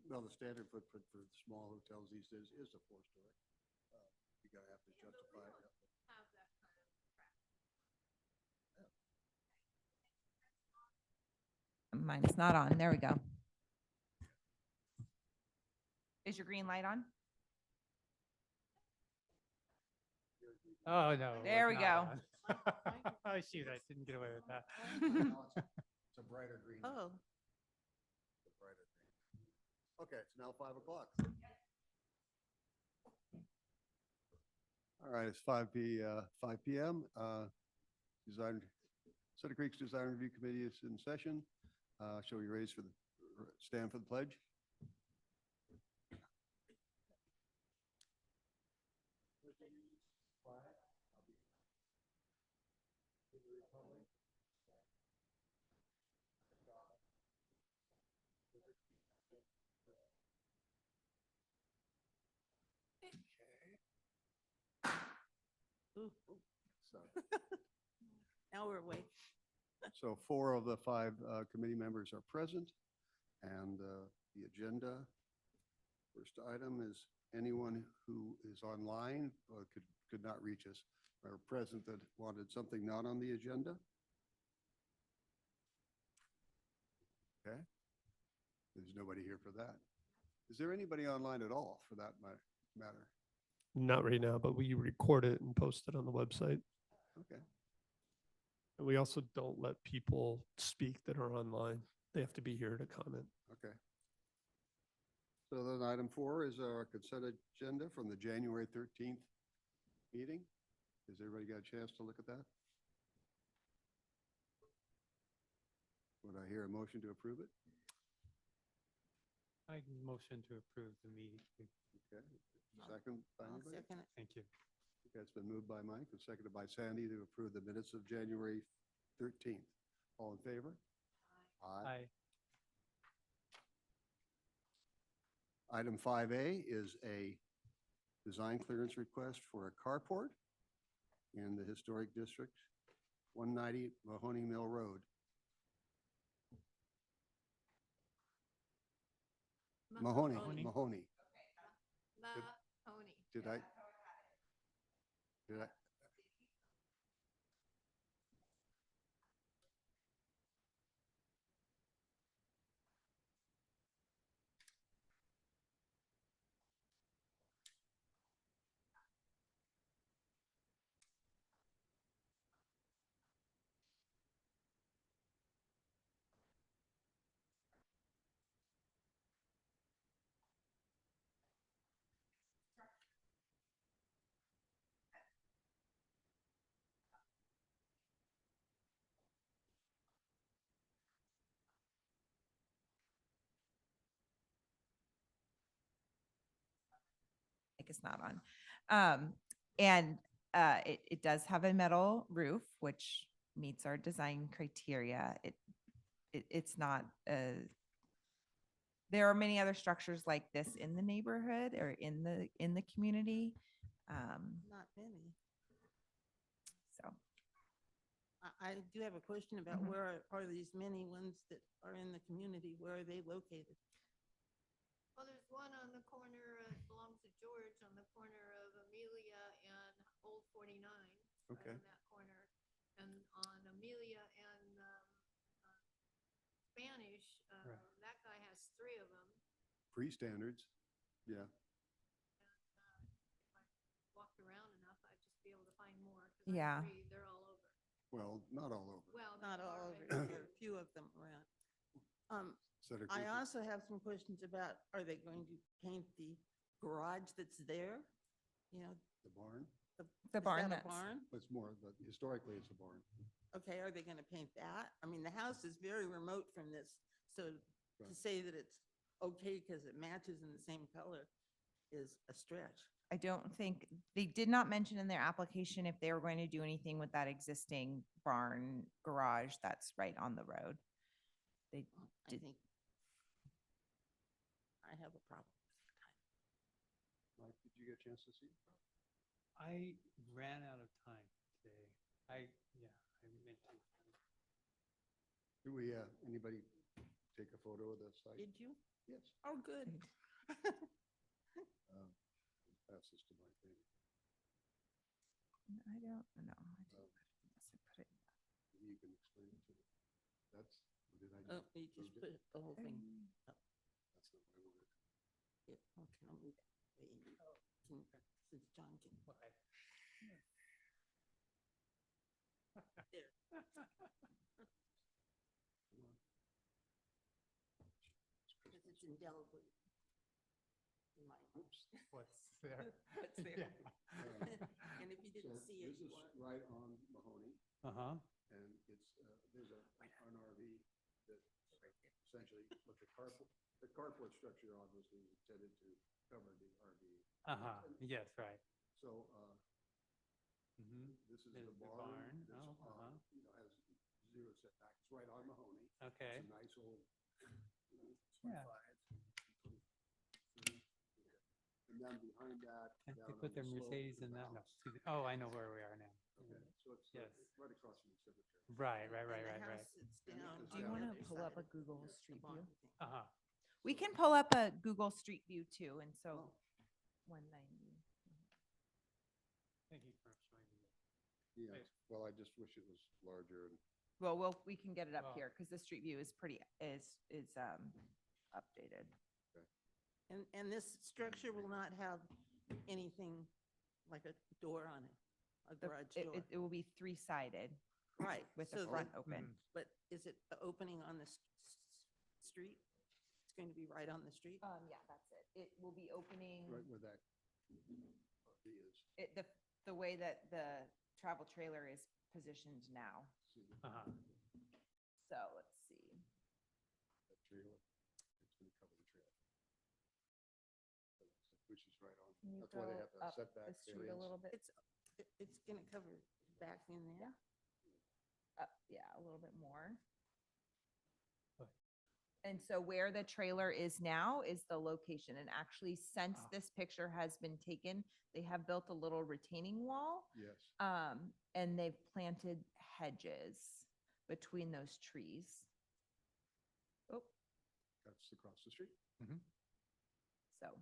Well, the standard footprint for small hotels these days is a 4-story. You gotta have to justify it. Have that kind of traffic. Mine's not on. There we go. Is your green light on? Oh, no. it There was we not go. on. Oh, shoot, I didn't get away with that. It's a brighter green. Oh, It's a brighter green. Okay, it's now 5 o'clock. All right, it's 5 p.m. Sutter Creek's Design Review Committee is in session. Shall we stand for the pledge? ooh, So, now we're awake. so 4 of the 5 committee members are present, and the agenda. First item is anyone who is online or could not reach us or present that wanted something not on the agenda. Okay. There's nobody here for that. Is there anybody online at all for that matter? Not right now, but we record it and post it on the website. Okay. And we also don't let people speak that are online. They have to be here to comment. Okay. So then item 4 is our consent agenda from the January 13th meeting. Has everybody got a chance to look at that? Would I hear a motion to approve it? I motion to approve the meeting. Okay. Second by I'll anybody? second it. Thank you. Okay, it's been moved by Mike and seconded by Sandy to approve the minutes of January 13th. All in favor? Aye. Item 5A is a design clearance request for a carport in the Historic District, 190 Mahoney Mill Road. Mahoney. Mahoney. Mahoney. Mahoney. Did I? Like it's not on. And it does have a metal roof, which meets our design criteria. It's not there are many other structures like this in the neighborhood or in the community. Not many. So I do have a question about Mhm. where are these many ones that are in the community? Where are they located? Well, there's one on the corner, belongs to George, on the corner of Amelia and Old 49. right Okay. On that corner. And on Amelia and Spanish, Right. that guy has 3 of them. Pre-standards. Yeah. And if I walked around enough, I'd just be able to find more. 'Cause I Yeah. agree, they're all over. Well, not all over. Well, Not there all are over, maybe. there are a few of them around. Sutter I Creek. also have some questions about, are they going to paint the garage that's there? You know, The barn. the is barn that a that's barn? It's more, but historically it's a barn. Okay, are they gonna paint that? I mean, the house is very remote from this, so to Right. say that it's okay because it matches in the same color is a stretch. I don't think they did not mention in their application if they were going to do anything with that existing barn garage that's right on the road. They I did. think I have a problem with that. Mike, did you get a chance to see? I ran out of time today. I meant to. Do we, anybody take a photo photo of the site? Did you? Yes. Oh, good. Pass this to my thing. I don't know. I put it. You can explain it to me. That's, what did I Oh, do? you just Moved it? put the whole thing. That's not what I wanted. Yeah, okay, I'll move that way. Since John can. There. Because it's indelibly in my mind. What's there? What's there. Yeah. And if you didn't So see it, this you is want. right on Mahoney, Uh-huh. and it's, there's an RV that essentially, what the carport structure obviously is intended to cover the RV. Uh-huh. Yes, right. So, Mm-hmm. this is There's the the barn. barn. That's, Oh, uh-huh. you know, has zero setback. It's right on Mahoney. Okay. It's a nice old, you know, Yeah. 25, 23. And then behind that. They down put on their the slope Mercedes is in the that. No. house. Oh, I know where we are now. Okay, so it's Yes. right across from the cemetery. Right, And- right, right, and right, the right. house sits And down this is on Do you down the want to other pull up side a of Google the Street barn View? thing. Uh-huh. We can pull up a Google Street View too, and so Oh. 190. Thank you for showing me. Yeah, Right. well, I just wish it was larger and Well, we can get it up Well- here because the Street View is updated. And this structure will not have anything like a door on it, a The- garage it- door. It will be three-sided Right. with so the front that- open. Mhm. But is it the opening on the street? It's going to be right on the street? Yeah, that's it. It will be opening, right where that RV is. the way that the travel trailer is positioned now. See Uh-huh. So let's see. that trailer? It's gonna cover the trailer. Which is right on, Can you that's why they go have the up setback the street a variance. little bit? It's going to cover back in there? Up, yeah, a little bit more. Right. And so where the trailer is now is the location. And actually, since Ah. this picture has been taken, they have built a little retaining wall. Yes, And they've planted hedges between those trees. Oh, that's across the street. so.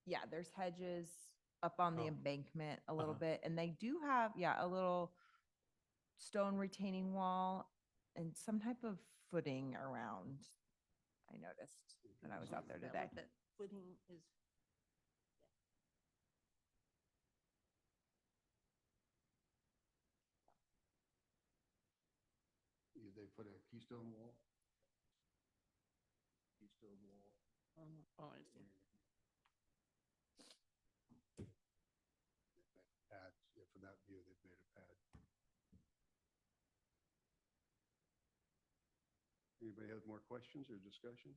Yeah, there's hedges up on the Oh. embankment a little Uh-huh. bit, and they do have, yeah, a little stone retaining wall and some type of footing around. I noticed when I was out there Is that today. what that footing is? They put a keystone wall. Keystone wall. Oh, I see. Pad, yeah, for that view, they've made a pad. Anybody have more questions or discussion?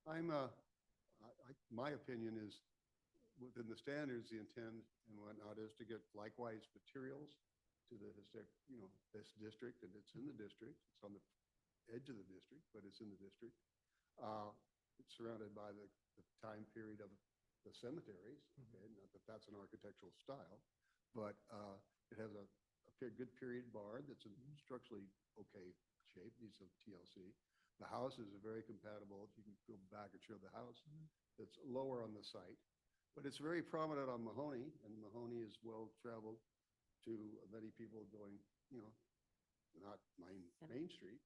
My opinion is, within the standards, the intent and whatnot is to get likewise materials to the historic, this district, and it's in the district. It's on the edge of the district, but it's in the district. It's surrounded by the time period of the cemeteries, okay, not that that's an architectural style, but it has a good period barn that's in structurally okay shape, needs some TLC. The house is very compatible. You can go back and show the house. It's lower on the site, but it's very prominent on Mahoney, and Mahoney is well-traveled to many people going, not Main Street.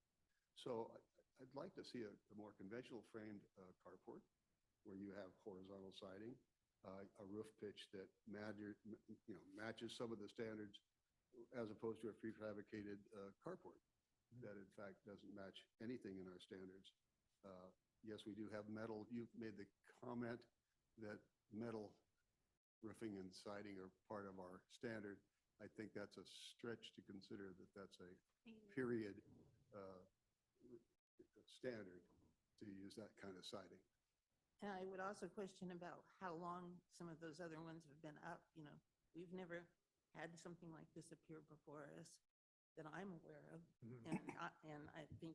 So I'd like to see a more conventional framed carport where you have horizontal siding, a roof pitch that matches some of the standards as opposed to a prefabricated carport that in fact doesn't match anything in our standards. Yes, we do have metal. You made the comment that metal roofing and siding are part of our standard. I think that's a stretch to consider that that's a period standard to use that kind of siding. And I would also question about how long some of those other ones have been up, We've never had something like this appear before us that I'm aware of. And I think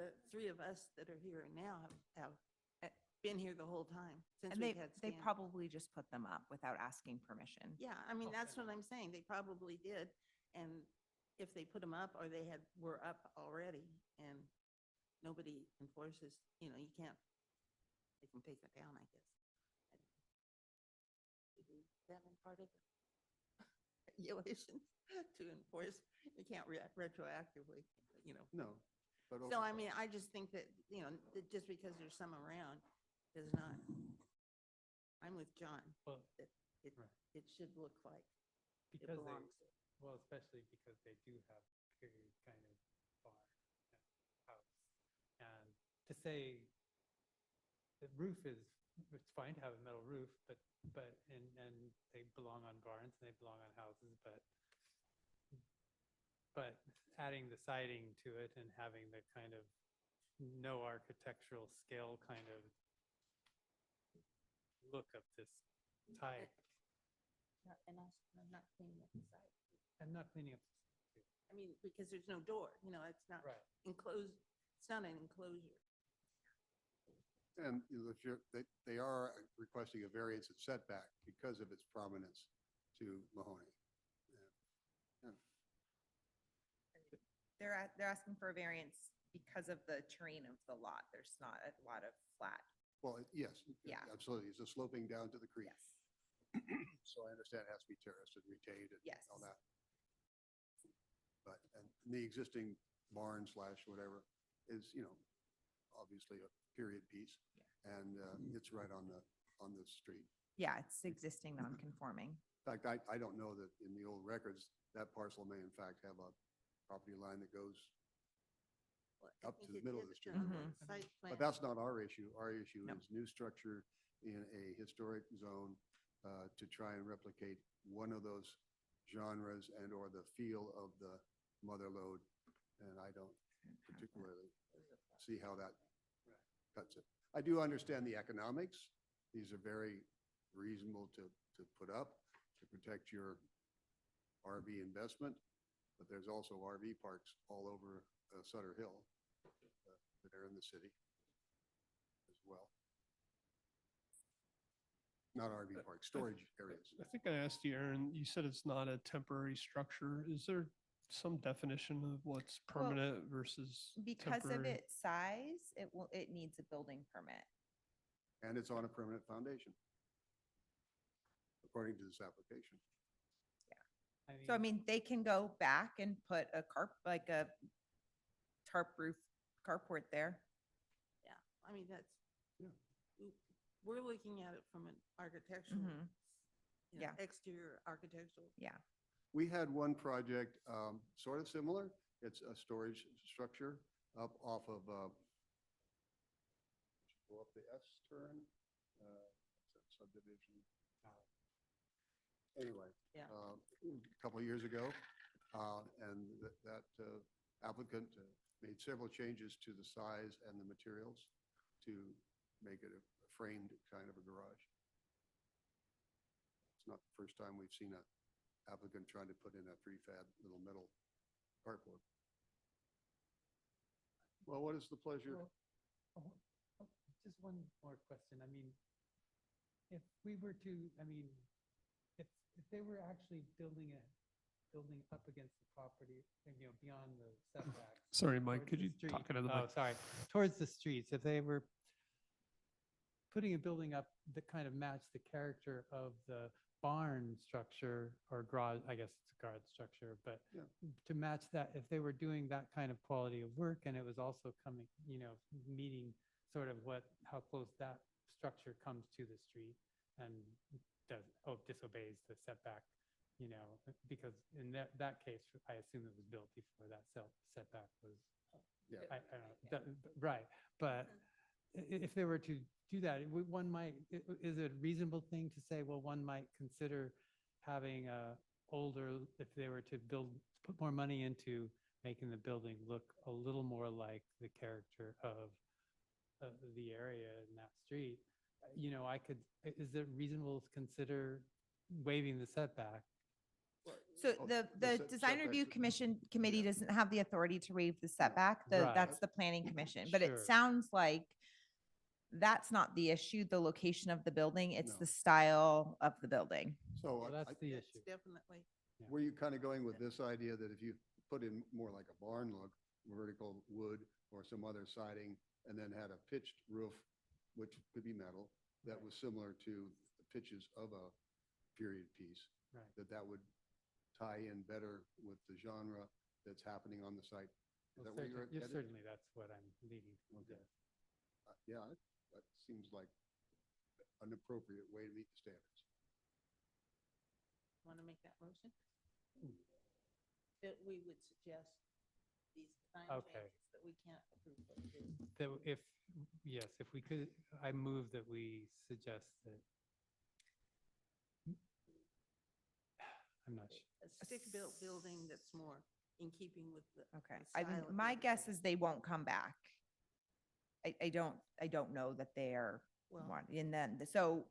the three of us that are here now have been here the whole time since And we've had they stands. probably just put them up without asking permission. Yeah, I mean, that's what I'm saying. They probably did. And if they put them up or were up already and nobody enforces, you know, you can't, they can take it down, I guess. Is that in part of the regulations to enforce? You can't retroactively, you know. No. But So over I time. mean, I just think that, you know, that just because there's some around does not, I'm with John, Well, that it, right. it should look like it because belongs they, there. well, especially because they do have period kind of barn and house. And to say the roof is, it's fine to have a metal roof, but, and they belong on barns and they belong on houses, but adding the siding to it and having the kind of no architectural scale kind of look of this type. And also, I'm not cleaning up the side. I'm not cleaning up. I mean, because there's no door, you know, it's not Right. enclosed, it's not an enclosure. And you know, if they are requesting a variance at setback because of its prominence to Mahoney. They're asking for a variance because of the terrain of the lot. There's not a lot of flat. Well, yes. Yeah. Absolutely. It's a sloping down to the creek. Yes. So I understand it has to be terraced and retained and Yes. all that. But, and the existing barn slash whatever is, you know, obviously a period piece. And it's right on the street. Yeah, it's existing non-conforming. In fact, I don't know that in the old records, that parcel may in fact have a property line that goes, Well, I Up to think the it middle of is the street. on Mhm. site plan. but that's not our issue. Our issue No. is new structure in a historic zone to try and replicate one of those genres and or the feel of the mother lode. And I don't particularly see how that cuts it. I do understand the economics. These are very reasonable to put up to protect your RV investment, but there's also RV parks all over Sutter Hill that are in the city as well. Not RV parks, storage areas. I think I asked you, Aaron, you said it's not a temporary structure. Is there some definition of what's Well, permanent versus Because of temporary? its size, it needs a building permit. And it's on a permanent foundation, according to this application. So I mean, they can go back and put a like a tarp roof carport there. Yeah, I mean, that's, Yeah. we're looking at it from an architectural, Mhm. you know, Yeah. exterior architectural. Yeah. We had one project, sort of similar. It's a storage structure up off of, go up the S turn, subdivision. Anyway. Yeah. A couple of years ago, and that applicant made several changes to the size and the materials to make it a framed kind of a garage. It's not the first time we've seen a applicant trying to put in a prefab little metal carport. Well, what is the pleasure? Well, just one more question. I mean, if we were to, I mean, if they were actually building up against the property, and, you know, beyond the setbacks. Sorry, Mike, towards could the you street- talk into the Oh, mic? sorry, towards the streets, if they were putting a building up that kind of matched the character of the barn structure or garage, I guess it's a garage structure, but Yeah. to match that, if they were doing that kind of quality of work and it was also coming, you know, meeting sort of how close that structure comes to the street and disobeys the setback, you know, because in that case, I assume it was built before that setback was, Yeah. I don't know, right, but if they were to do that, one might, is it a reasonable thing to say, well, one might consider having if they were to put more money into making the building look a little more like the character of the area in that street, you know, is it reasonable to consider waiving the setback? So Oh, the the design review setbacks- committee yeah. doesn't have the authority to waive the setback. Right. That's the planning commission. But it Sure. sounds like that's not the issue, the location of the building. It's No. the style of the building. So Well, that's the That's issue. definitely, were you kind of going with this idea that if you put in more like a barn look, vertical wood or some other siding, and then had a pitched roof, which could be metal, that was similar to the pitches of a period piece, Right. that would tie in better with the genre that's happening on the site. Is Well, that where you're yes, headed? certainly, that's what I'm leading. towards, Okay. yes. Yeah, that seems like an appropriate way to meet the standards. Want to make that motion? That we would suggest these design Okay. changes, but we can't approve those. do we? That if, yes, if we could, I move that we suggest that. I'm not sure. A stick-built building that's more in keeping with the. Okay, the I mean, style of the my other guess building. is they won't come back. I don't know that they are Well- one, and then, so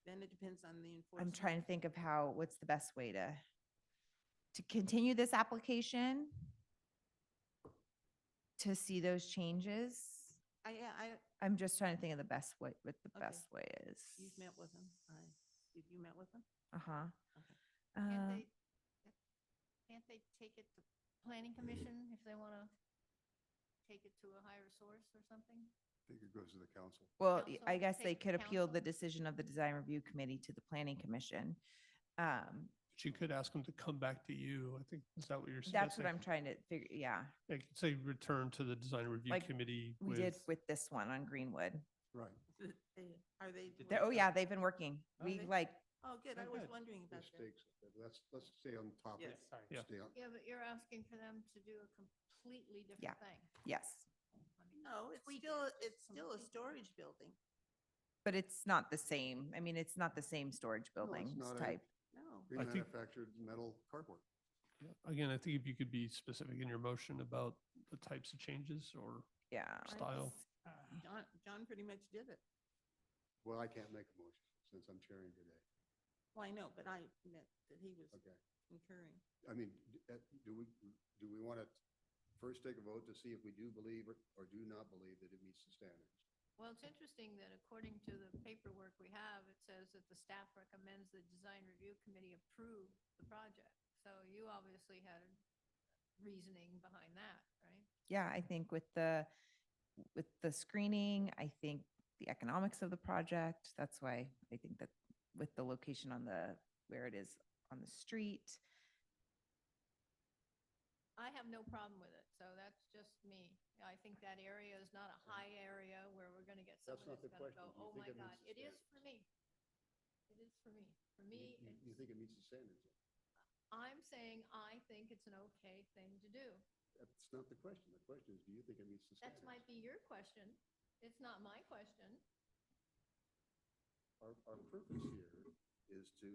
Then it depends on the enforcement. I'm trying to think of what's the best way to continue this application? To see those changes? I'm just trying to think of the best way, what the Okay. best way is. You've met with them. Did you met with them? Uh-huh. Okay. Can't they take it to planning commission if they want to take it to a higher source or something? I think it goes to the council. Well, Council, I guess take they it to could appeal the council. decision of the design review committee to the planning commission. But you could ask them to come back to you. I think, is that what you're That's suggesting? what I'm trying to figure, yeah. They could say return to the design review Like committee We did with this one on Greenwood. Right. Are they? Oh, yeah, they've been working. Oh, We they- like, Oh, good. Oh, I was good. wondering about that. Mistakes. Let's stay on topic. Yes. Sorry. Yeah. Stay on. Yeah, but you're asking for them to do a completely Yeah. different thing. yes, I mean, No, it's tweak still, it it's still a completely. storage building. but it's not the same. I mean, it's not the same storage building not a- type. No. I think- Remanufactured metal cardboard. Yeah. Again, I think if you could be specific in your motion about the types of changes or Yeah. style. John pretty much did it. Well, I can't make a motion since I'm chairing today. Well, I know, but I meant that he was Okay. concurring. I mean, do we want to first take a vote to see if we do believe or do not believe that it meets the standards? Well, it's interesting that according to the paperwork we have, it says that the staff recommends the design review committee approve the project. So you obviously had reasoning behind that, right? Yeah, I think with the screening, I think the economics of the project, that's why I think that with the location on where it is on the street. I have no problem with it, so that's just me. I think that area is not a high area where we're gonna get That's someone not that's the gonna question. go, Do you oh think my it meets God, the it is standards? for me. It is for me. For me, You think it meets the standards? I'm saying I think it's an okay thing to do. That's not the question. The question is, do you think it meets the That standards? might be your question. It's not my question. Our purpose here is to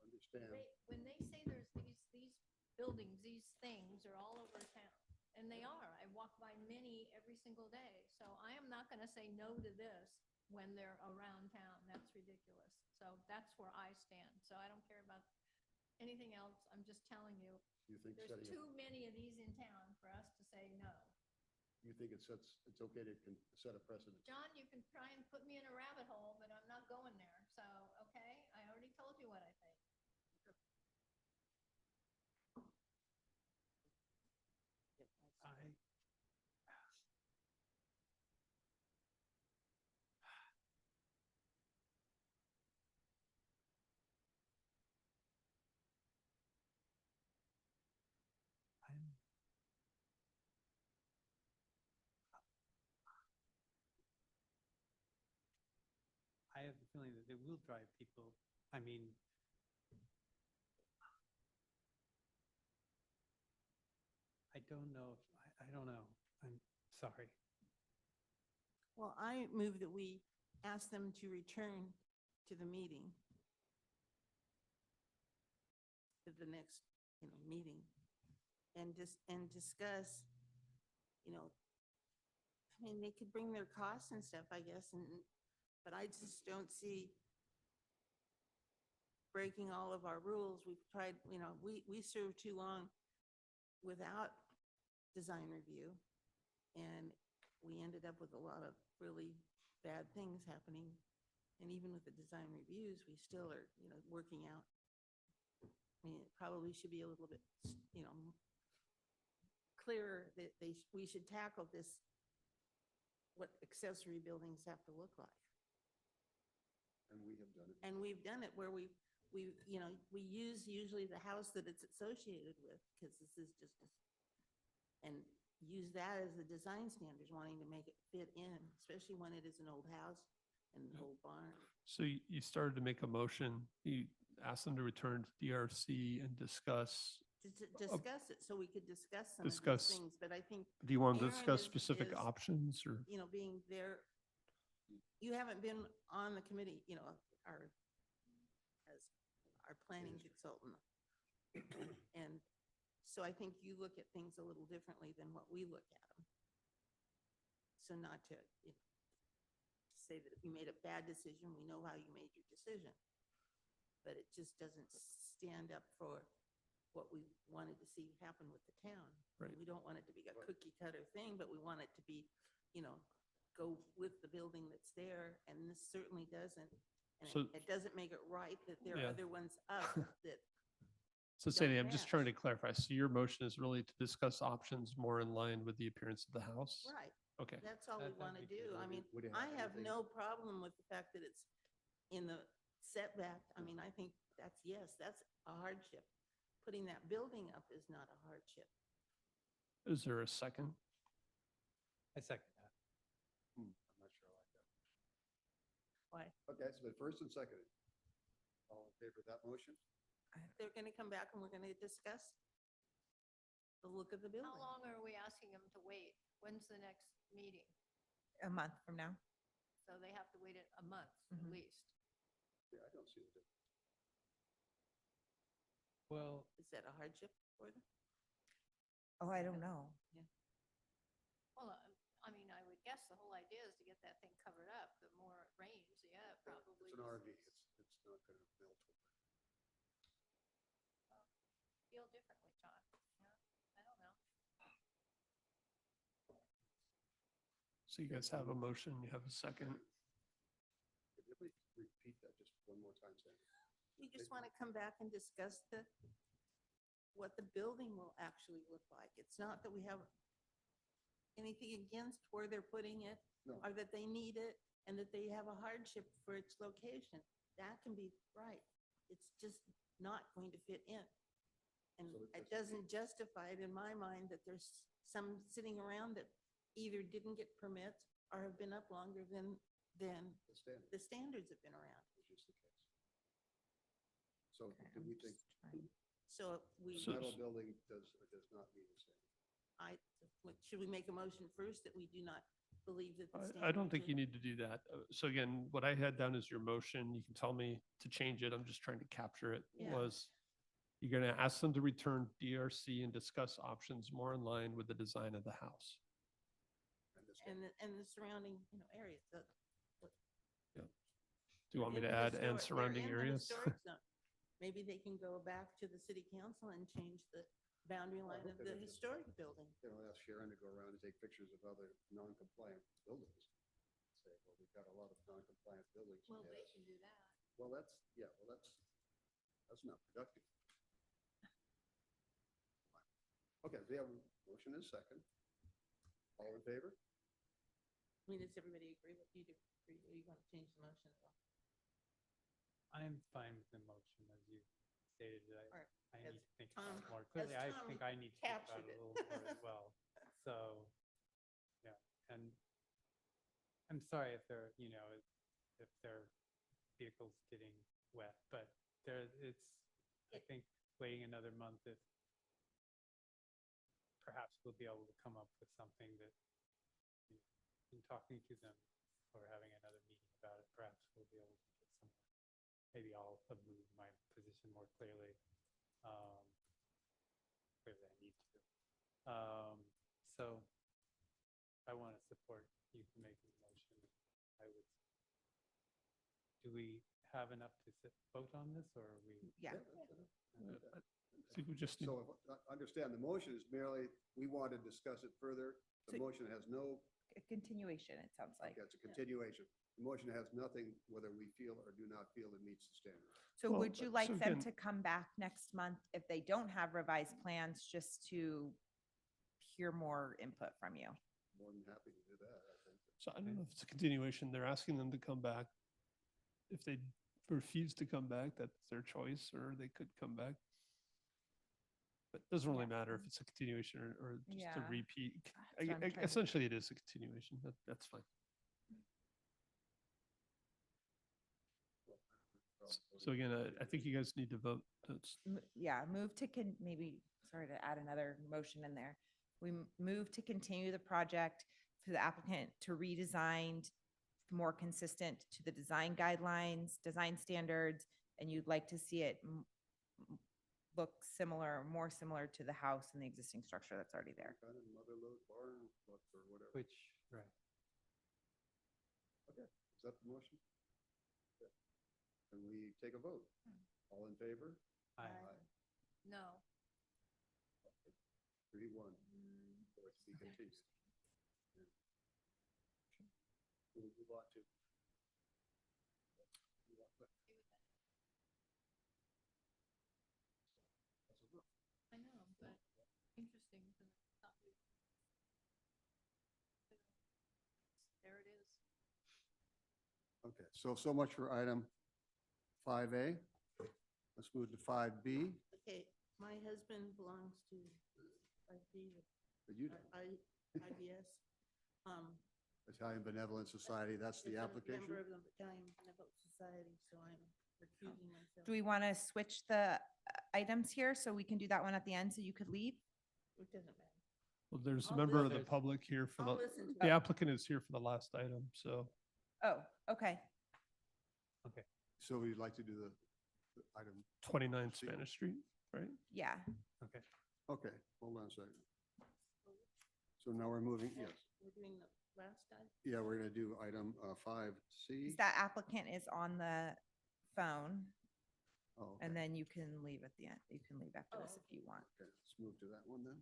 understand. When they say there's these buildings, these things are all over town, and they are. I walk by many every single day. So I am not gonna say no to this when they're around town. That's ridiculous. So that's where I stand. So I don't care about anything else. I'm just telling you, You think there's setting, too many of these in town for us to say no. you think it's okay to set a precedent? John, you can try and put me in a rabbit hole, but I'm not going there. So, okay, I already told you what I think. I, I'm, I have the feeling that it will drive people. I mean, I don't know if, I don't know. I'm sorry. Well, I move that we ask them to return to the meeting. To the next, meeting. And discuss, I mean, they could bring their costs and stuff, I guess, but I just don't see breaking all of our rules. We've tried, we served too long without design review. And we ended up with a lot of really bad things happening. And even with the design reviews, we still are, working out. I mean, it probably should be a little bit, clearer that we should tackle this, what accessory buildings have to look like. And we have done it. And we've done it where we use usually the house that it's associated with, because this is just, and use that as the design standards, wanting to make it fit in, especially when it is an old house and an old barn. So you started to make a motion, you asked them to return to DRC and discuss. To discuss it, so we could discuss some of Discuss. these things, but I think, Do you want to Aaron discuss is- specific is- options or? being there, you haven't been on the committee, as our planning consultant. And so I think you look at things a little differently than what we look at them. So not to, say that if you made a bad decision, we know how you made your decision. But it just doesn't stand up for what we wanted to see happen with the town. Right. We don't want it to be a cookie cutter thing, but we want it to be, go with the building that's there, and this certainly doesn't. And So- it doesn't make it right that there Yeah. are other ones up that, So Sandy, don't I'm just trying to match. clarify. So your motion is really to discuss options more in line with the appearance of the house? right, Okay. that's all we That'd want to be good. do. I mean, Would it I have have anything- no problem with the fact that it's in the setback. I mean, I think that's a hardship. Putting that building up is not a hardship. Is there a second? I second that. I'm not sure I like that. Why? Okay, so the first and second. All in favor of that motion? They're going to come back and we're going to discuss the look of the building. How long are we asking them to wait? When's the next meeting? A month from now. So they have to wait a month at Mhm. least. Yeah, I don't see the difference. Well, Is that a hardship for them? Oh, I don't know. Well, I mean, I would guess the whole idea is to get that thing covered up. The more it rains, yeah, it probably. It's an RV, it's not gonna melt. Feel differently, John. Yeah, I don't know. So you guys have a motion, you have a second. Could you please repeat that just one more time, Sandy? We just want to come back and discuss what the building will actually look like. It's not that we have anything against where they're putting it, No. or that they need it, and that they have a hardship for its location. That can be right. It's just not going to fit in. And So it doesn't justify it in my mind that there's some sitting around that either didn't get permits or have been up longer than The standard, the standards have been around. which is the case. So Okay, do I'm we think just trying- So we, So- metal building does or does not meet the standard? should we make a motion first that we do not believe that the I don't standards think are- you need to do that. So again, what I had down as your motion, you can tell me to change it. I'm just trying to capture it, Yeah. was you're going to ask them to return DRC and discuss options more in line with the design of the house. And the standard. and the surrounding, areas. Do you want me to In the add histor- and they're surrounding in the areas? historic zone. Maybe they can go back to the city council and change the boundary line hope of they the don't. historic building. Ask Sharon to go around and take pictures of other non-compliant buildings. Say, well, we've got a lot of non-compliant buildings. Well, they Yes. can do that. Well, that's not productive. Okay, we have a motion and a second. All in favor? I mean, does everybody agree with you? Or you want to change the motion at all? I'm fine with the motion as you stated. All right, I as need to think about it Tom- more clearly. I Tom think I need to think about captured it a it. little more as well. So, yeah, and I'm sorry if they're, if their vehicle's getting wet, but I think waiting another month, if perhaps we'll be able to come up with something that, in talking to them or having another meeting about it, perhaps we'll be able to get somewhere. Maybe I'll have moved my position more clearly, clearly I need to. So I want to support you for making the motion. I would, do we have enough to vote on this, or are we? Yeah. I think we just need, So understand, the motion is merely, we want to discuss it further. The So- motion has no, A continuation, it sounds like. it's a continuation. The motion has nothing whether we feel or do not feel it meets the standard. So Well, would you so like them again- to come back next month if they don't have revised plans, just to hear more input from you. More than happy to do that, I think. So I don't know if it's a continuation. They're asking them to come back. If they refuse to come back, that's their choice, or they could come back. But it doesn't really Yeah. matter if it's a continuation or just a Yeah. repeat. That's what I'm trying to- Essentially, it is a continuation. That's fine. So again, I think you guys need to vote. That's, Yeah, move to maybe, sorry to add another motion in there. We move to continue the project for the applicant to redesign more consistent to the design guidelines, design standards, and you'd like to see it look similar, more similar to the house and the existing structure that's already there. Kind of mother lode barn look or whatever. Which, right. Okay, is that the motion? Okay. Can we take a vote? All in favor? I, No. 3-1. For it to be continued. We'll move on to. I know, but interesting. 'cause I thought there it is. Okay, so much for item 5A. Let's move to 5B. Okay, my husband belongs to IB, But you, IBS. Italian Benevolent Society, that's the It's a application? Member of the Italian Benevolent Society, so I'm recusing myself. Do we want to switch the items here so we can do that one at the end so you could leave? It doesn't matter. well, there's a I'll member of the listen. public here for I'll the, listen to the it. applicant is here for the last item, so. Oh, okay. So we'd like to do the item, 29 See. Spanish Street, right? Yeah. okay. okay, hold on a second. So now we're moving, yes, We're doing the last guy. yeah, we're gonna do item 5C. That applicant is on the phone Oh, okay. and then you can leave at the end. You can leave after this Oh, if you want. Okay, let's move to that one then.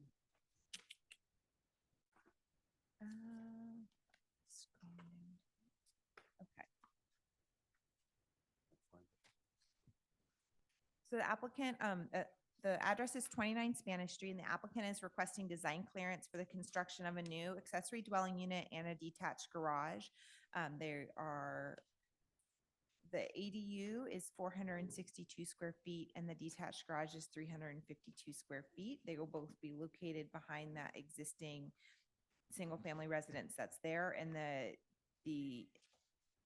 Scroll down. Okay. That's fine. So the applicant, the address is 29 Spanish Street, and the applicant is requesting design clearance for the construction of a new accessory dwelling unit and a detached garage. The ADU is 462 square feet, and the detached garage is 352 square feet. They will both be located behind that existing single-family residence that's there, and the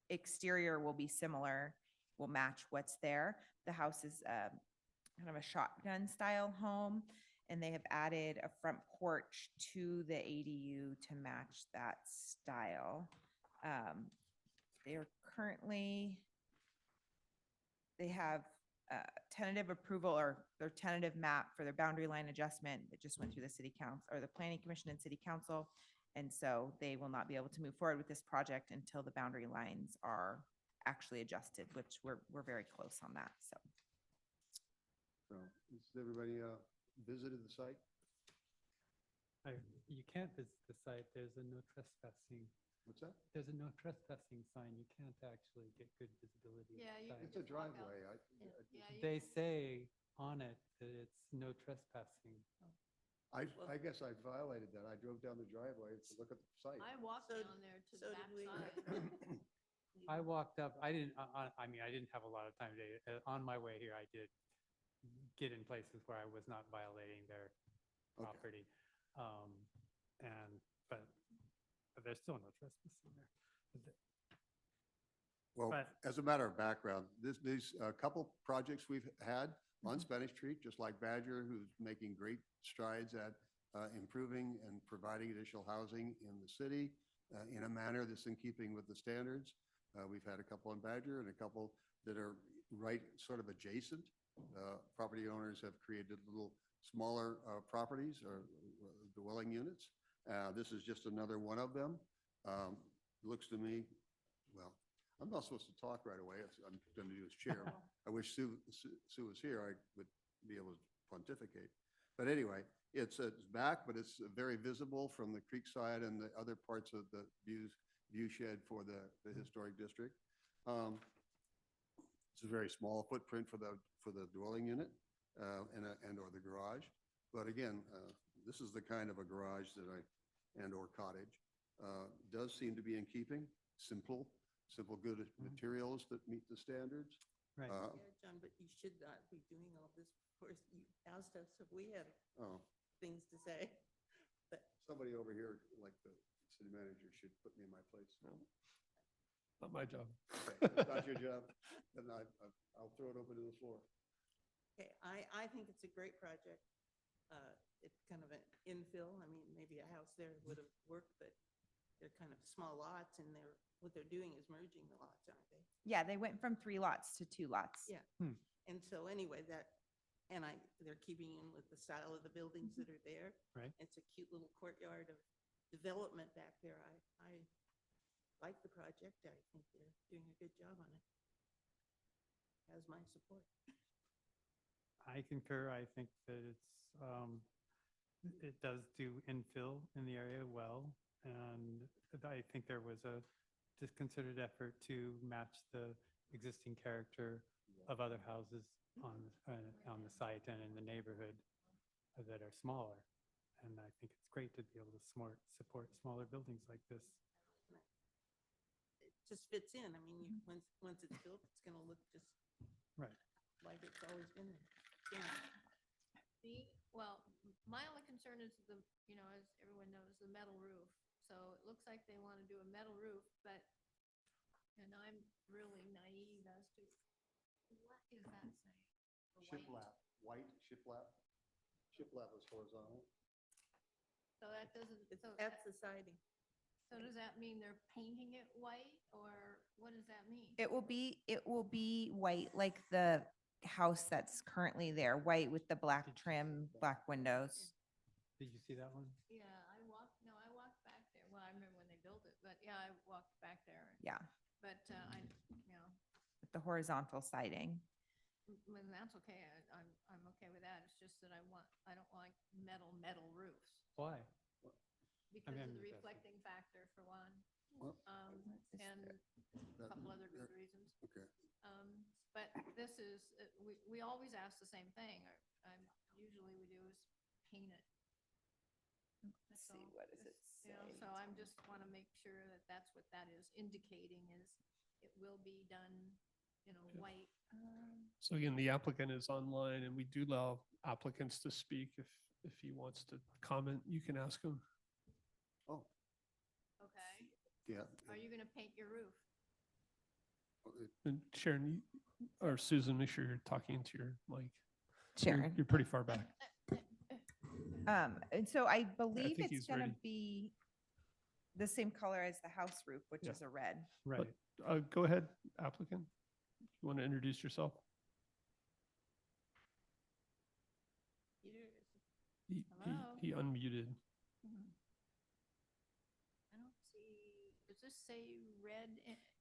exterior will be similar, will match what's there. The house is kind of a shotgun style home, and they have added a front porch to the ADU to match that style. They have tentative approval or their tentative map for their boundary line adjustment. It just went through the city council or the planning commission and city council. And so they will not be able to move forward with this project until the boundary lines are actually adjusted, which we're very close on that, so. So, has everybody visited the site? You can't visit the site. There's a no trespassing. What's that? There's a no trespassing sign. You can't actually get good visibility. Yeah, of you the can It's a site. just walk out. driveway. Yeah, you They can- say on it that it's no trespassing. I guess I violated that. I drove down the driveway to look at the site. I walked So- down there to so the did we. backside. I walked up, I didn't, I mean, I didn't have a lot of time today. On my way here, I did get in places where I was not violating their Okay. property. But there's still no trespassing there. Well, But- as a matter of background, these couple projects we've had on Spanish Street, just like Badger, who's making great strides at improving and providing additional housing in the city in a manner that's in keeping with the standards. We've had a couple on Badger and a couple that are right sort of adjacent. Property owners have created little smaller properties or dwelling units. This is just another one of them. Looks to me, well, I'm not supposed to talk right away. I'm going to do as chair. I wish Sue was here. I would be able to pontificate. But anyway, it's back, but it's very visible from the creek side and the other parts of the view shed for the historic district. It's a very small footprint for the dwelling unit and or the garage. But again, this is the kind of a garage that and/or cottage, does seem to be in keeping. Simple, good materials that meet the standards. Right. Yeah, John, but you should not be doing all this before you asked us if we had Oh, things to say. But somebody over here, like the city manager, should put me in my place. Not my job. It's not your job, then I'll throw it open to the floor. okay, I think it's a great project. It's kind of an infill. I mean, maybe a house there would have worked, but they're kind of small lots and what they're doing is merging the lots, aren't they? Yeah, they went from 3 lots to 2 lots. Yeah. And so anyway, they're keeping in with the style of the buildings that are there. Right. It's a cute little courtyard of development back there. I like the project. I think they're doing a good job on it. Has my support. I concur. I think that it does do infill in the area well. And I think there was a considered effort to match the existing character of other houses on the site and in the neighborhood that are smaller. And I think it's great to be able to support smaller buildings like this. It just fits in. I mean, once it's built, it's going to look just Right. like it's always been there. Yeah. Well, my only concern is as everyone knows, the metal roof. So it looks like they want to do a metal roof, and I'm really naive as to, what does that say? The Shiplap, white shiplap. Shiplap is horizontal. So that doesn't, That's the siding. so does that mean they're painting it white, or what does that mean? It will be white, like the house that's currently there, white with the black trim, black windows. Did you see that one? Yeah, I walked back there. Well, I remember when they built it, but yeah, I walked back there. Yeah, But with the horizontal siding. when that's okay. I'm okay with that. It's just that I don't like metal roofs Why? because of I'm the just asking. reflecting factor for one, Well, and a couple other good reasons. Okay. But this is, we always ask the same thing. Usually we do is paint it. Let's That's see, all. what does it You know, say? so I'm just want to make sure that that's what that is indicating, is it will be done, white. So again, the applicant is online and we do allow applicants to speak. If he wants to comment, you can ask him. Oh, Okay. yeah. Are you going to paint your roof? And Sharon, or Susan, make sure you're talking to your mic. Sharon. You're pretty far back. And so I believe think it's he's gonna ready. be the same color as the house roof, which Yeah. is a red. Right. Go ahead, applicant. You want to introduce yourself? Hello? He unmuted. I don't see, does this say red?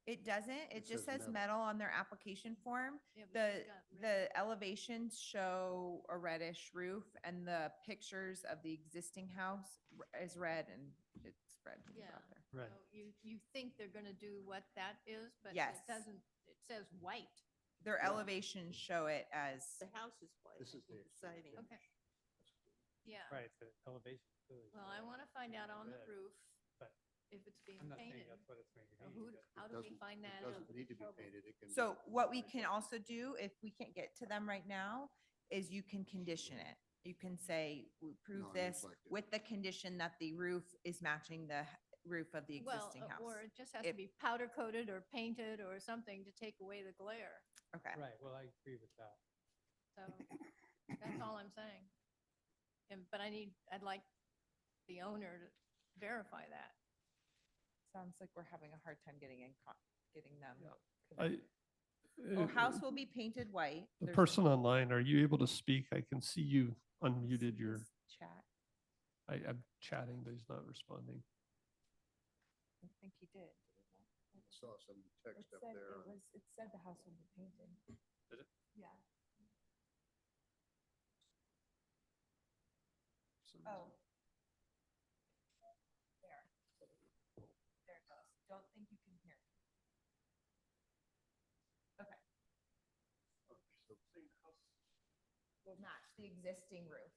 It doesn't, It it just says says metal. metal on their application form. Yeah, but The, she's got red. the elevations show a reddish roof and the pictures of the existing house is red and it's red. when you go Yeah. out there. Right. So you think they're going to do what that is, but Yes. it doesn't, it says white. Their elevations show it as, The house is white. This I is think the the siding. Okay. Yeah. Right, the elevation. clearly Well, I want to find out on the red, roof but if it's being I'm not saying painted. that's what it's going to Or be. how do we find It that out? doesn't need to be painted. It can. so what we can also do, if we can't get to them right now, is you can condition it. You can say, we approve this Non-reflective. with the condition that the roof is matching the roof of the Well, existing house. or it just has to If- be powder coated or painted or something to take away the glare. Okay. Right, well, I agree with that. So that's all I'm saying. But I'd like the owner to verify that. Sounds like we're having a hard time getting them. Yeah. connected. Well, house will be painted white. The There's- person online, are you able to speak? I can see you unmuted your, His Chat. I'm chatting, but he's not responding. I think he did. Saw some text It up said, there. it said the house will be painted. Did it? Yeah. Some Oh. reason. There. There it goes. Don't think you can hear. Okay. So Will match the existing roof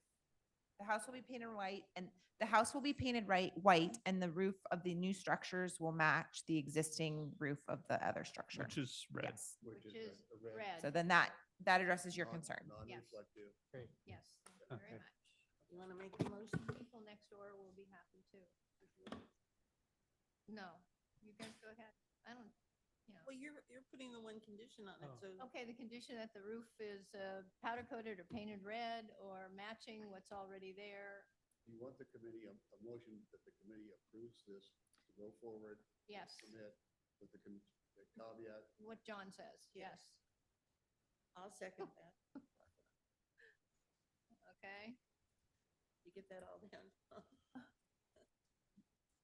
The house will be painted white and the house will be painted white and the roof of the new structures will match the existing roof of the other structure. Which is red. Yes. Which a- is a red, red. So then that addresses your non- concern. Non-reflective. Great. Yes, thank you very Okay. much. You want to make a motion? People next door will be happy too. No, you guys go ahead. I don't, you know. Well, you're putting the one condition on it, Oh. so. Okay, the condition that the roof is powder coated or painted red or matching what's already there. You want the committee, a motion that the committee approves this to go forward, Yes, submit with the the caveat. what John says, yes. I'll second that. Okay, You get that all down?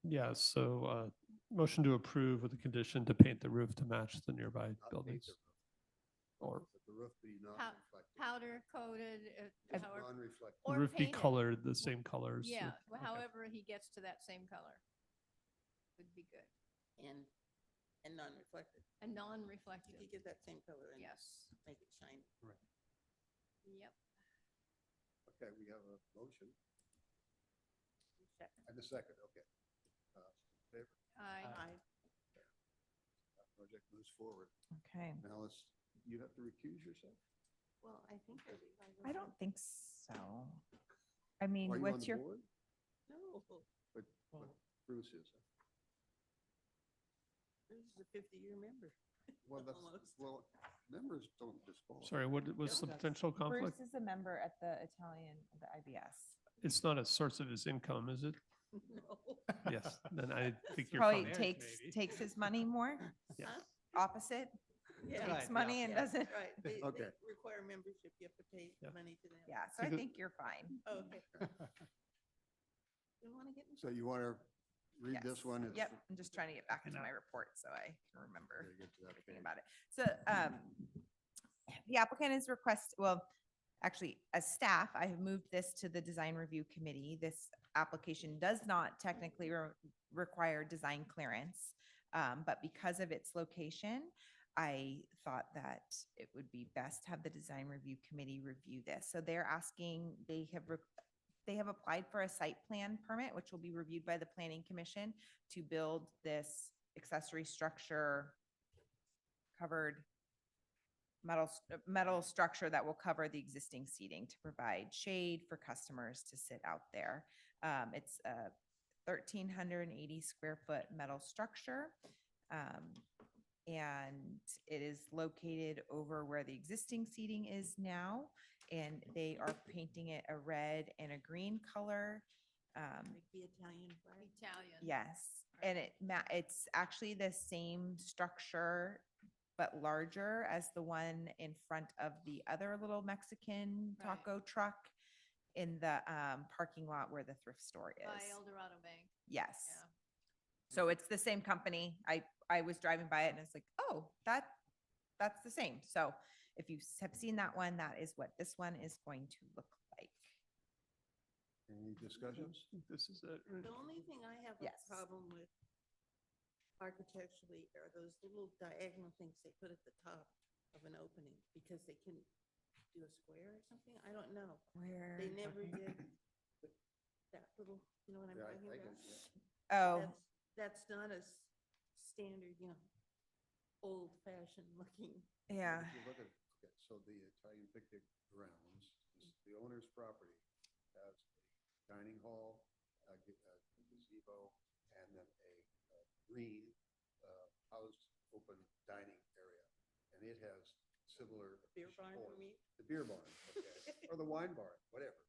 Yeah, so motion to approve with the condition to paint the roof to match the nearby not paint buildings. the roof, Or That the roof be non-reflective. powder coated, however, Non-reflective. the or roof be painted. colored the same colors. Yeah, that- well, okay. however he gets to that same color would be good. And non-reflective. And You non-reflective, could get that same color and yes. make it shiny. Yep. Okay, we have a motion Second. and a second, okay. Favor, I, that project moves forward. Okay. Now you have to recuse yourself? Well, I think I don't think so. I Are mean, you on what's the your, board? No, But Bruce is. this is a 50-year member. Well, that's, Almost. well, members don't disqualify. Sorry, what was the No. potential conflict? Bruce is a member at the Italian, the IBS. It's not a source of his income, is it? No. Yes, then I think you're Probably fine. Marriage, takes, maybe. takes his money more, Yeah. Huh? opposite, Yeah. Right, takes money and Yeah, doesn't. Right, they Okay. require membership, you have to pay Yeah. money to them. Yeah, so I Because- think you're fine. Oh, okay. You want to get in? So you want to read this Yes. one? It's- Yep, I'm just trying to get back into And my report so I can remember Gotta get to that everything page. about it. So, the applicant is actually, as staff, I have moved this to the design review committee. This application does not technically require design clearance. But because of its location, I thought that it would be best to have the design review committee review this. So they're asking, they have applied for a site plan permit, which will be reviewed by the planning commission to build this accessory structure covered metal structure that will cover the existing seating to provide shade for customers to sit out there. It's a 1,380 square foot metal structure. And it is located over where the existing seating is now. And they are painting it a red and a green color. Like the Italian flag? Italian. Yes, and it's actually the same structure, but larger as the one in front of the other little Mexican Right. taco truck in the parking lot where the thrift store By is. El Dorado Bank, Yes. yeah. So it's the same company. I was driving by it and it's like, oh, that's the same. So if you have seen that one, that is what this one is going to look like. Any discussions? This is it. right? The only thing I have a Yes. problem with architecturally are those little diagonal things they put at the top of an opening because they can do a square or something. I don't know. Where? They never did that little, you know what I'm Yeah, talking I about? can, yeah. Oh, That's not as standard, old fashioned looking. yeah. If you look at, okay, so the Italian picnic grounds, the owner's property has a dining hall, a gazebo, and then a green housed open dining area. And it has similar. Beer barn for forms. me. The beer barn, okay, or the wine barn, whatever.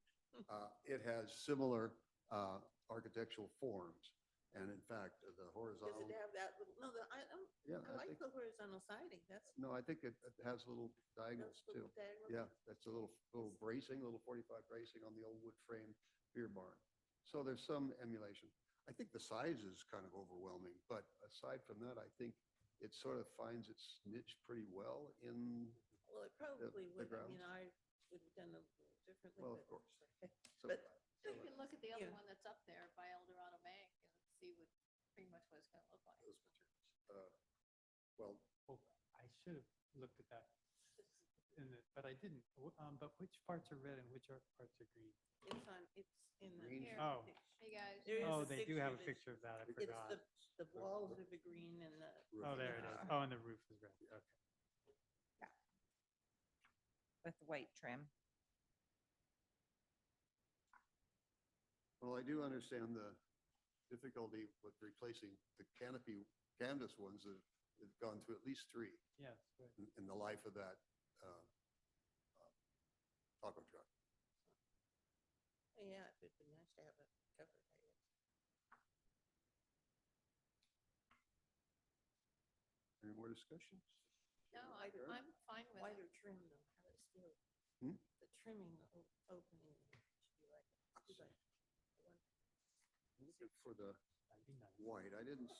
It has similar architectural forms. And in fact, the Does horizontal, it have that little, no, yeah, I like the horizontal siding. That's. no, I think it has little diagonals those too. little diagonal Yeah, things. that's a little bracing, little 45 bracing on the old wood frame beer barn. So there's some emulation. I think the size is kind of overwhelming, but aside from that, I think it sort of finds its niche pretty well in, Well, it probably would. I grounds. mean, I would have done it a little differently. well, of but- course. So, But So you can look at the other Yeah. one that's up there by El Dorado Bank and see what, pretty much what it's gonna look like. those materials. Well, Oh, I should have looked at that. but I didn't, but which parts are red and which parts are green? It's in the. Green. here. Oh. Hey, guys. There is Oh, a they do have a that- picture of that, I It's forgot. the walls are the green and the. Oh, there it is. Oh, and the roof is red, okay. With white trim. Well, I do understand the difficulty with replacing the canvas ones that have gone through at least three Yes, right. in the life of that taco truck. Yeah, it'd be nice to have it covered, I guess. Any more discussions? No, Wider- I'm fine with Wider it. trim though, how it's still, Hmm? the trimming opening should be like one. Looking for the That'd be nice. white. I didn't.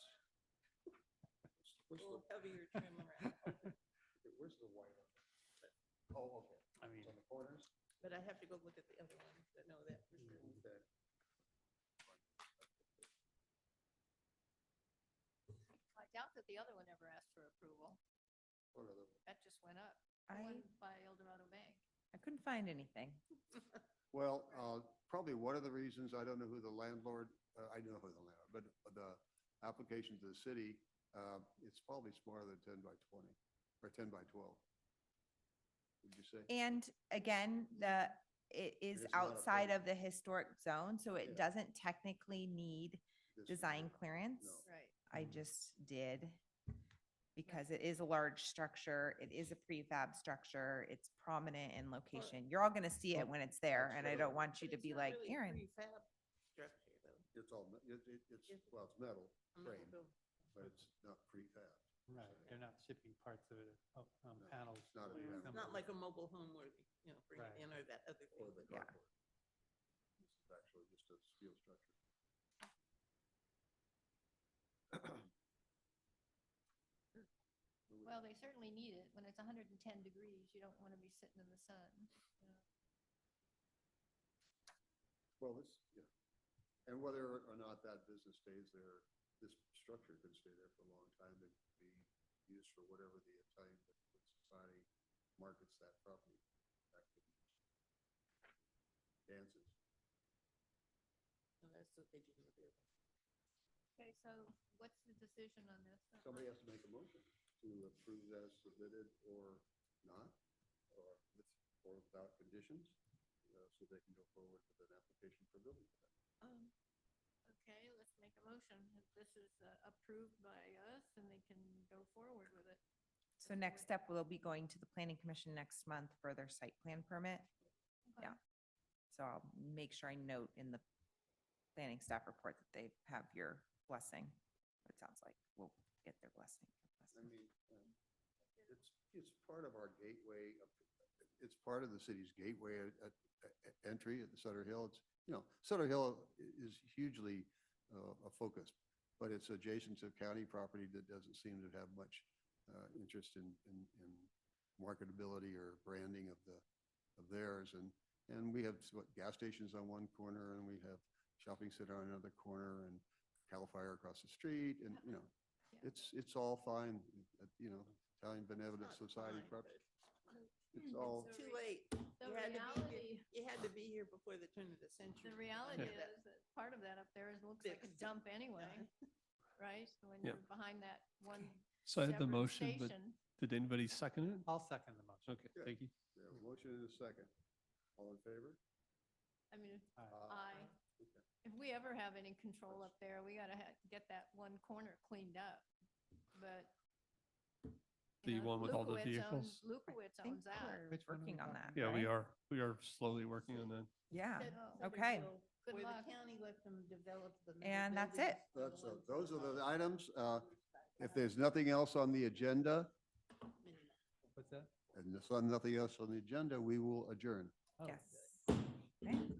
A little heavier trim around. Where's the white? Oh, okay. I mean, It's on the corners? But I have to go look at the other one to know that for sure. Okay. I doubt that the other one ever asked for approval. What other? That just went up. The I, one by El Dorado Bank. I couldn't find anything. Well, probably one of the reasons, I don't know who the landlord, I know who the landlord, but the application to the city, it's probably smaller than 10 by 20 or 10 by 12. Would you say? And again, it is It's not a outside permit. of the historic zone, so it Yeah. doesn't technically need This is design it. clearance. No. Right. I just did because it is a large structure. It is a prefab structure. It's prominent in location. You're all gonna see it when it's there, and I don't want you But to it's be not like, really a Aaron. Prefab structure though. It's all, well, it's metal I'm not frame, built- but it's not prefab. right, they're not shipping parts of it, panels. it's not a away panel. It's not assembly. like a mobile home where, bring Right. it in or that other Or thing. the but Yeah. carport. This is actually just a steel structure. Well, they certainly need it. When it's 110 degrees, you don't want to be sitting in the sun. you know. Well, this, yeah. And whether or not that business stays there, this structure could stay there for a long time. It could be used for whatever the Italian Society markets that property. Activities. Dances. And that's what they do with their. Okay, so what's the decision on this? Somebody has to make a motion to approve as submitted or not, or without conditions, so they can go forward with an application for building permit. Okay, let's make a motion. If this is approved by us, and they can go forward with it. So next step, we'll be going to the planning commission next month for their site plan permit. Okay. Yeah. So I'll make sure I note in the planning staff report that they have your blessing. It sounds like we'll get their blessing. I mean, it's part of our gateway, it's part of the city's gateway entry at the Sutter Hill. It's, Sutter Hill is hugely a focus, but it's adjacent to county property that doesn't seem to have much interest in marketability or branding of theirs. And we have gas stations on one corner, and we have shopping center on another corner, and Cal Fire across the street, and, Yeah. it's all fine, Italian Benevolent Not Society fine, property. but It's all, So Too late. The You had to be reality, here- You had to be here before the turn of the century. the reality Yeah. is that part of that up there looks like a Fixed. dump anyway, right? When Yeah. you're behind that one So I had the separate motion, but station. did anybody second it? I'll second the motion. Okay, Good. thank you. we have a motion and a second. All in favor? I mean, Aye. if we ever have any control up there, we gotta get that one corner cleaned up, but. The one with all the vehicles? Lukowitz I think owns that. we're Which one are we working on talking that. Yeah, we right? are. We are slowly working on that. Yeah, Oh. okay. Good Where luck. the county let them develop the. middle And that's it. buildings, Those are the items. If there's nothing else on the agenda, What's that? and there's nothing else on the agenda, we will adjourn. Oh, Yes. Okay.